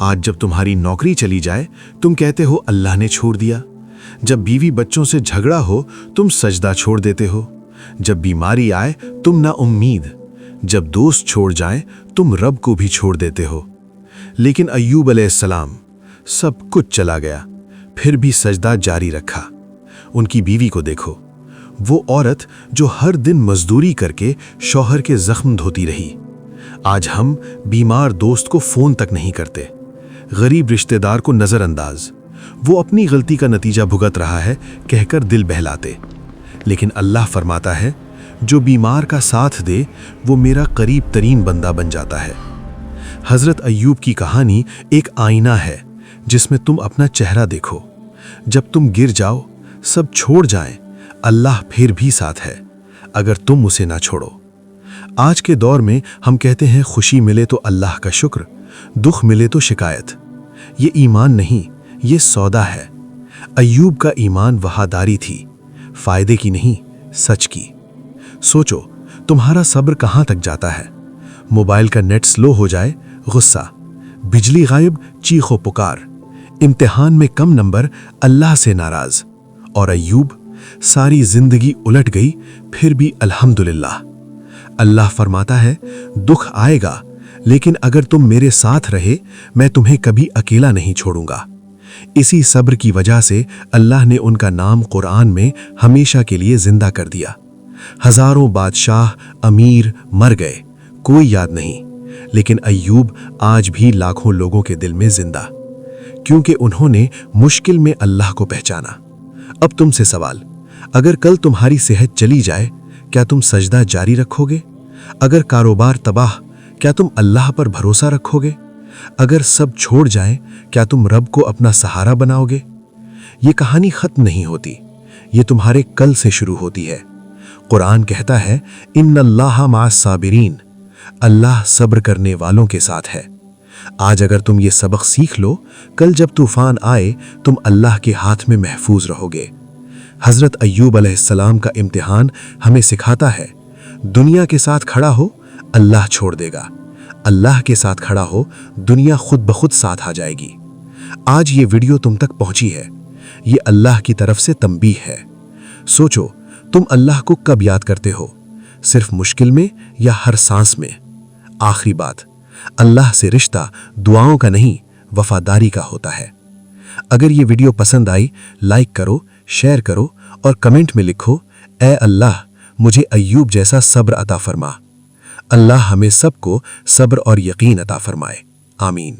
آج جب تمہاری نوکری چلی جائے تم کہتے ہو اللہ نے چھوڑ دیا، جب بیوی بچوں سے جھگڑا ہو تم سجدہ چھوڑ دیتے ہو، جب بیماری آئے تم نا امید، جب دوست چھوڑ جائیں تم رب کو بھی چھوڑ دیتے ہو۔ لیکن ایوب علیہ السلام سب کچھ چلا گیا پھر بھی سجدہ جاری رکھا۔ ان کی بیوی کو دیکھو، وہ عورت جو ہر دن مزدوری کر کے شوہر کے زخم دھوتی رہی، آج ہم بیمار دوست کو فون تک نہیں کرتے، غریب رشتہ دار کو نظر انداز، وہ اپنی غلطی کا نتیجہ بھگت رہا ہے کہہ کر دل بہلاتے۔ لیکن اللہ فرماتا ہے جو بیمار کا ساتھ دے وہ میرا قریب ترین بندہ بن جاتا ہے۔ حضرت ایوب کی کہانی ایک آئینہ ہے جس میں تم اپنا چہرہ دیکھو۔ جب تم گر جاؤ، سب چھوڑ جائیں، اللہ پھر بھی ساتھ ہے اگر تم اسے نہ چھوڑو۔ آج کے دور میں ہم کہتے ہیں خوشی ملے تو اللہ کا شکر، دکھ ملے تو شکایت۔ یہ ایمان نہیں، یہ سودا ہے۔ ایوب کا ایمان وفاداری تھی، فائدے کی نہیں، سچ کی۔ سوچو تمہارا صبر کہاں تک جاتا ہے؟ موبائل کا نیٹ سلو ہو جائے غصہ، بجلی غائب چیخ و پکار، امتحان میں کم نمبر اللہ سے ناراض۔ اور ایوب ساری زندگی الٹ گئی پھر بھی الحمدللہ۔ اللہ فرماتا ہے دکھ آئے گا لیکن اگر تم میرے ساتھ رہے میں تمہیں کبھی اکیلا نہیں چھوڑوں گا۔ اسی صبر کی وجہ سے اللہ نے ان کا نام قرآن میں ہمیشہ کے لیے زندہ کر دیا۔ ہزاروں بادشاہ امیر مر گئے، کوئی یاد نہیں، لیکن ایوب آج بھی لاکھوں لوگوں کے دل میں زندہ، کیونکہ انہوں نے مشکل میں اللہ کو پہچانا۔ اب تم سے سوال، اگر کل تمہاری صحت چلی جائے کیا تم سجدہ جاری رکھو گے؟ اگر کاروبار تباہ کیا تم اللہ پر بھروسہ رکھو گے؟ اگر سب چھوڑ جائیں کیا تم رب کو اپنا سہارا بناؤ گے؟ یہ کہانی ختم نہیں ہوتی، یہ تمہارے کل سے شروع ہوتی ہے۔ قرآن کہتا ہے ان اللہ مع الصابرین، اللہ صبر کرنے والوں کے ساتھ ہے۔ آج اگر تم یہ سبق سیکھ لو، کل جب طوفان آئے تم اللہ کے ہاتھ میں محفوظ رہو گے۔ حضرت ایوب علیہ السلام کا امتحان ہمیں سکھاتا ہے دنیا کے ساتھ کھڑا ہو اللہ چھوڑ دے گا، اللہ کے ساتھ کھڑا ہو دنیا خود بخود ساتھ آ جائے گی۔ آج یہ ویڈیو تم تک پہنچی ہے، یہ اللہ کی طرف سے تنبیہ ہے۔ سوچو تم اللہ کو کب یاد کرتے ہو؟ صرف مشکل میں یا ہر سانس میں؟ آخری بات، اللہ سے رشتہ دعاؤں کا نہیں وفاداری کا ہوتا ہے۔ اگر یہ ویڈیو پسند آئی لائک کرو، شیئر کرو اور کمنٹ میں لکھو اے اللہ مجھے ایوب جیسا صبر عطا فرما۔ اللہ ہمیں سب کو صبر اور یقین عطا فرمائے، آمین۔